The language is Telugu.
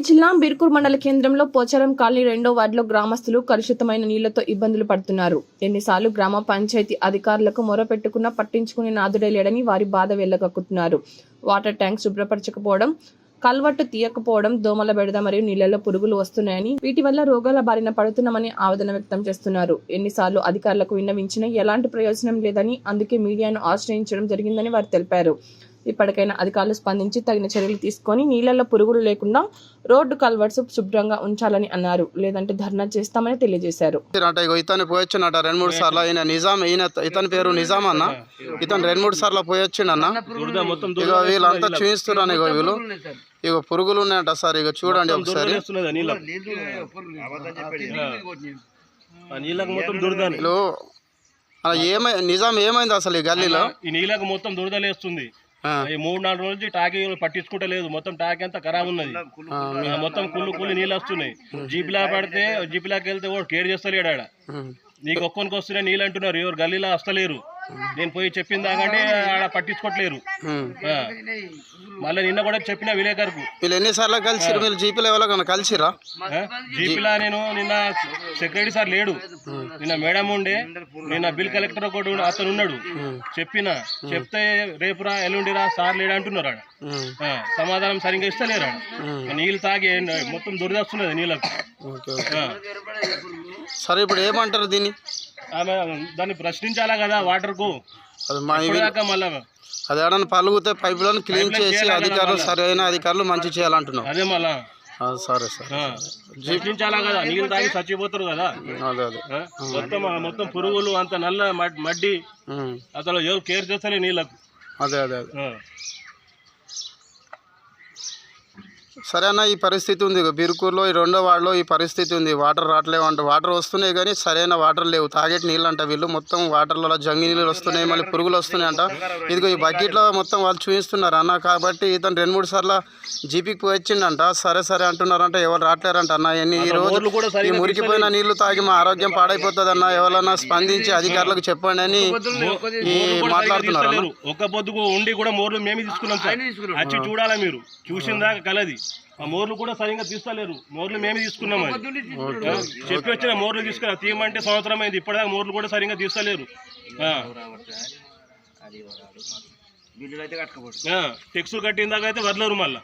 రంగారెడ్డి జిల్లా బిర్కూర్ మండల కేంద్రంలో పోచారం కాలనీ 2వ వార్డులో గ్రామస్తులు కలుషితమైన నీళ్లతో ఇబ్బందులు పడుతున్నారు. ఎన్నిసార్లు గ్రామ పంచాయతీ అధికారులకు మొరపెట్టుకున్నా పట్టించుకునే నాదుడే లేడని వారి బాధ వెళ్లగక్కుతున్నారు. వాటర్ ట్యాంక్ శుభ్రపరచకపోవడం, కల్వర్టు తీయకపోవడం, దోమల బెడద మరియు నీళ్లలో పురుగులు వస్తున్నాయని, వీటి వల్ల రోగాల బారిన పడుతున్నామని ఆవేదన వ్యక్తం చేస్తున్నారు. ఎన్నిసార్లు అధికారులకు విన్నవించినా ఎలాంటి ప్రయోజనం లేదని, అందుకే మీడియాను ఆశ్రయించడం జరిగిందని వారు తెలిపారు. ఇప్పటికైనా అధికారులు స్పందించి తగిన చర్యలు తీసుకొని నీళ్లలో పురుగులు లేకుండా రోడ్డు కల్వర్ట్స్ శుభ్రంగా ఉంచాలని అన్నారు. లేదంటే ధర్నా చేస్తామని తెలియజేశారు. ఇతను పోయొచ్చునట 2-3 సార్లు. ఈయన నిజాం, ఇతని పేరు నిజాం అన్న. ఇతను 2-3 సార్లు పోయొచ్చిండన్న. ఇక వీళ్ళంతా చూపిస్తున్నారు. ఇక వీళ్ళు ఇక పురుగులు ఉన్నాయట సార్. ఇక చూడండి ఒకసారి. నిజాం ఏమైంది అసలు ఈ గల్లీలో? ఈ నీళ్ళకు మొత్తం దురదలేస్తుంది. ఈ 3-4 రోజులు టాకీ పట్టించుకుంటలేదు. మొత్తం టాకీ అంతా ఖరాబ్ ఉన్నది. మొత్తం కుళ్ళు నీళ్ళు వస్తున్నాయి. జీపిలా పడితే జీపిలాకి వెళ్తే కేర్ చేస్తలేడు. ఆడ నీకు ఒక్కొనికి వస్తున్నాయి నీళ్ళు అంటున్నారు. ఎవరు గల్లీలో వస్తలేరు. నేను పోయి చెప్పిన దాకంటే ఆడ పట్టించుకోవట్లేరు. మళ్ళీ నిన్న కూడా చెప్పిన విలేకరుకు. వీళ్ళు ఎన్నిసార్లు కలిసిరు? మీరు జీపీలో ఎవరికైనా కలిసిరా? జీపీలా నేను నిన్న సెక్రటరీ సార్ లేడు, నిన్న మేడం ఉండే, నిన్న బిల్ కలెక్టర్ ఒకటి అతను ఉన్నాడు. చెప్తే రేపురా ఎల్లుండిరా సార్ లేడు అంటున్నారు. ఆడ సమాధానం సరిగ్గా ఇస్తలేరు. ఆడ నీళ్ళు తాగి మొత్తం దురదస్తున్నది నీళ్ళకు. సరే ఇప్పుడు ఏమంటారు దీన్ని? దాన్ని ప్రశ్నించాలా కదా వాటర్ కు. మళ్ళా అది ఏడన్నా పలుగుతే పైపులను క్లీన్ చేసి అధికారులు సరైన అధికారులు మంచి చేయాలంటున్నాం. అదే మళ్ళా సరే సార్ ప్రశ్నించాలా కదా. నీళ్ళు తాగి చచ్చిపోతారు కదా. అదే అదే మొత్తం పురుగులు అంత నల్ల మడ్డి అసలు ఎవరు కేర్ చేస్తలే నీళ్ళకు. అదే అదే అదే సరే అన్న, ఈ పరిస్థితి ఉంది. బిర్కూర్లో ఈ 2వ వార్డులో ఈ పరిస్థితి ఉంది. వాటర్ రావట్లేవు అంట. వాటర్ వస్తున్నాయి కానీ సరైన వాటర్ లేవు. తాగేటి నీళ్ళు అంట. వీళ్ళు మొత్తం వాటర్లలో జంగి నీళ్ళు వస్తున్నాయి, మళ్ళీ పురుగులు వస్తున్నాయి అంట. ఇదిగో ఈ బకెట్లో మొత్తం వాళ్ళు చూపిస్తున్నారు అన్న. కాబట్టి ఇతను 2-3 సార్లు జీపీకి పోయించిండంట. సరే సరే అంటున్నారంట. ఎవరు రావట్లేరంట అన్న. ఈ రోజు ఈ మురికిపోయిన నీళ్లు తాగి మా ఆరోగ్యం పాడైపోతుంది అన్న. ఎవరన్నా స్పందించి అధికారులకు చెప్పండి అని మాట్లాడుతున్నారు. ఒక్క పొద్దుకు ఉండి కూడా మోర్లు మేమే తీసుకున్నాం సార్. వచ్చి చూడాలా మీరు, చూసిందా కలది. ఆ మోర్లు కూడా సరిగ్గా తీస్తలేరు. మోర్లు మేమే తీసుకున్నాం. చెప్పి వచ్చిన మోర్లు తీసుకున్నా తీయమంటే సంవత్సరం అయింది. ఇప్పటిదాకా మోర్లు కూడా సరిగ్గా తీస్తలేరు. టెక్స్టులు కట్టిన దాకా అయితే వదలరు మళ్ళా.